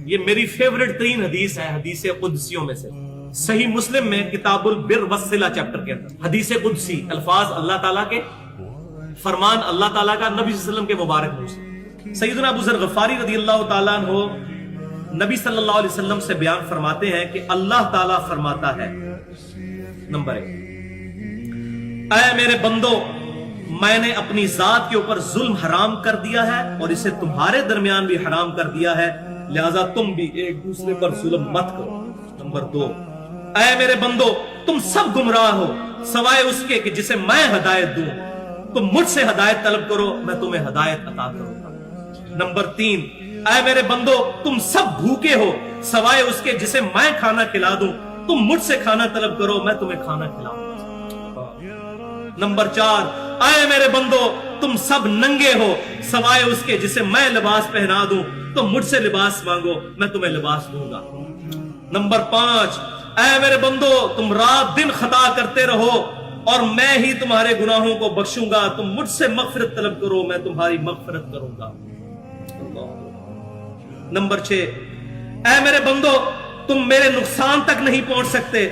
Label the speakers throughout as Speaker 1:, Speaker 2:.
Speaker 1: یہ میری فیوریٹ ترین حدیث ہے حدیث قدسیوں میں سے، صحیح مسلم میں کتاب البر والصلہ چیپٹر کے اندر حدیث قدسی، الفاظ اللہ تعالیٰ کے، فرمان اللہ تعالیٰ کا نبی صلی اللہ علیہ وسلم کے مبارک منہ سے۔ سیدنا ابو ذر غفاری رضی اللہ تعالیٰ عنہ نبی صلی اللہ علیہ وسلم سے بیان فرماتے ہیں کہ اللہ تعالیٰ فرماتا ہے، نمبر 1، اے میرے بندو، میں نے اپنی ذات کے اوپر ظلم حرام کر دیا ہے اور اسے تمہارے درمیان بھی حرام کر دیا ہے، لہذا تم بھی ایک دوسرے پر ظلم مت کرو۔ نمبر 2، اے میرے بندو، تم سب گمراہ ہو سوائے اس کے کہ جسے میں ہدایت دوں، تم مجھ سے ہدایت طلب کرو، میں تمہیں ہدایت عطا کروں گا۔ نمبر 3، اے میرے بندو، تم سب بھوکے ہو سوائے اس کے جسے میں کھانا کھلا دوں، تم مجھ سے کھانا طلب کرو، میں تمہیں کھانا کھلاؤں گا۔ نمبر 4، اے میرے بندو، تم سب ننگے ہو سوائے اس کے جسے میں لباس پہنا دوں، تم مجھ سے لباس مانگو، میں تمہیں لباس دوں گا۔ نمبر 5، اے میرے بندو، تم رات دن خطا کرتے رہو اور میں ہی تمہارے گناہوں کو بخشوں گا، تم مجھ سے مغفرت طلب کرو، میں تمہاری مغفرت کروں گا۔ نمبر 6، اے میرے بندو، تم میرے نقصان تک نہیں پہنچ سکتے،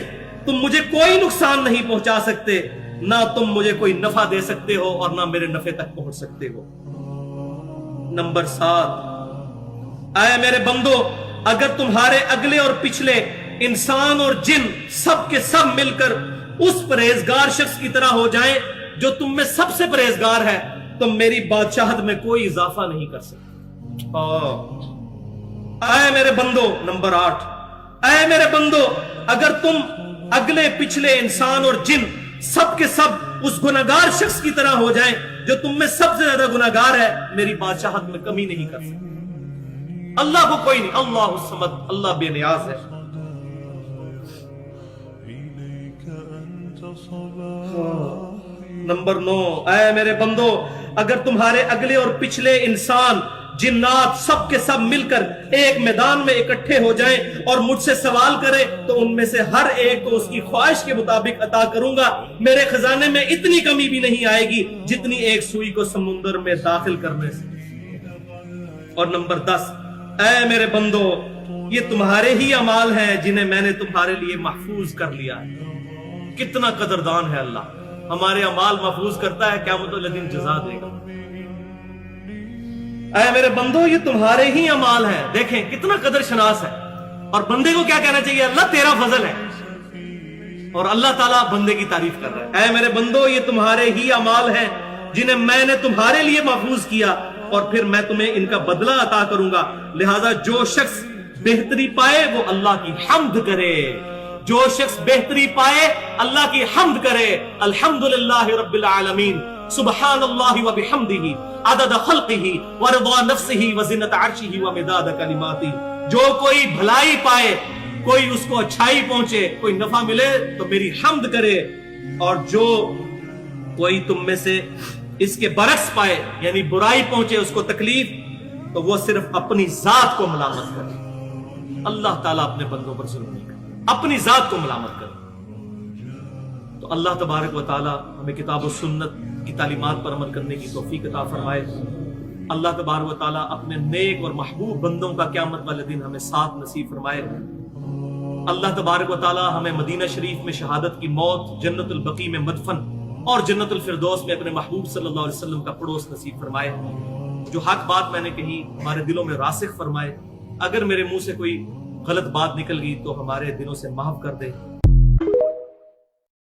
Speaker 1: تم مجھے کوئی نقصان نہیں پہنچا سکتے، نہ تم مجھے کوئی نفع دے سکتے ہو اور نہ میرے نفع تک پہنچ سکتے ہو۔ نمبر 7، اے میرے بندو، اگر تمہارے اگلے اور پچھلے انسان اور جن سب کے سب مل کر اس پرہیزگار شخص کی طرح ہو جائیں جو تم میں سب سے پرہیزگار ہے، تم میری بادشاہت میں کوئی اضافہ نہیں کر سکتے۔ اے میرے بندو، نمبر 8، اے میرے بندو، اگر تم اگلے پچھلے انسان اور جن سب کے سب اس گناہگار شخص کی طرح ہو جائیں جو تم میں سب سے زیادہ گناہگار ہے، میری بادشاہت میں کمی نہیں کر سکتے۔ اللہ کو کوئی نہیں، اللہ الصمد، اللہ بے نیاز ہے۔ نمبر 9، اے میرے بندو، اگر تمہارے اگلے اور پچھلے انسان جنات سب کے سب مل کر ایک میدان میں اکٹھے ہو جائیں اور مجھ سے سوال کریں تو ان میں سے ہر ایک کو اس کی خواہش کے مطابق عطا کروں گا، میرے خزانے میں اتنی کمی بھی نہیں آئے گی جتنی ایک سوئی کو سمندر میں داخل کرنے سے۔ اور نمبر 10، اے میرے بندو، یہ تمہارے ہی اعمال ہیں جنہیں میں نے تمہارے لیے محفوظ کر لیا ہے۔ کتنا قدردان ہے اللہ، ہمارے اعمال محفوظ کرتا ہے، قیامت والے دن جزا دے گا۔ اے میرے بندو، یہ تمہارے ہی اعمال ہیں، دیکھیں کتنا قدر شناس ہے، اور بندے کو کیا کہنا چاہیے؟ اللہ تیرا فضل ہے، اور اللہ تعالیٰ بندے کی تعریف کر رہا ہے۔ اے میرے بندو، یہ تمہارے ہی اعمال ہیں جنہیں میں نے تمہارے لیے محفوظ کیا اور پھر میں تمہیں ان کا بدلہ عطا کروں گا، لہذا جو شخص بہتری پائے وہ اللہ کی حمد کرے، جو شخص بہتری پائے اللہ کی حمد کرے۔ الحمدللہ رب العالمین، سبحان اللہ و بحمدہ عدد خلقہ ورضا نفسہ وزنت عرشہ ومداد کلماتہ۔ جو کوئی بھلائی پائے، کوئی اس کو اچھائی پہنچے، کوئی نفع ملے تو میری حمد کرے، اور جو کوئی تم میں سے اس کے برعکس پائے یعنی برائی پہنچے، اس کو تکلیف، تو وہ صرف اپنی ذات کو ملامت کرے۔ اللہ تعالیٰ اپنے بندوں پر ظلم نہیں کرے، اپنی ذات کو ملامت کرے۔ تو اللہ تبارک و تعالیٰ ہمیں کتاب و سنت کی تعلیمات پر عمل کرنے کی توفیق عطا فرمائے۔ اللہ تبارک و تعالیٰ اپنے نیک اور محبوب بندوں کا قیامت والے دن ہمیں ساتھ نصیب فرمائے۔ اللہ تبارک و تعالیٰ ہمیں مدینہ شریف میں شہادت کی موت، جنت البقیع میں مدفن اور جنت الفردوس میں اپنے محبوب صلی اللہ علیہ وسلم کا پڑوس نصیب فرمائے۔ جو حق بات میں نے کہی ہمارے دلوں میں راسخ فرمائے، اگر میرے منہ سے کوئی غلط بات نکل گئی تو ہمارے دلوں سے معاف کر دے۔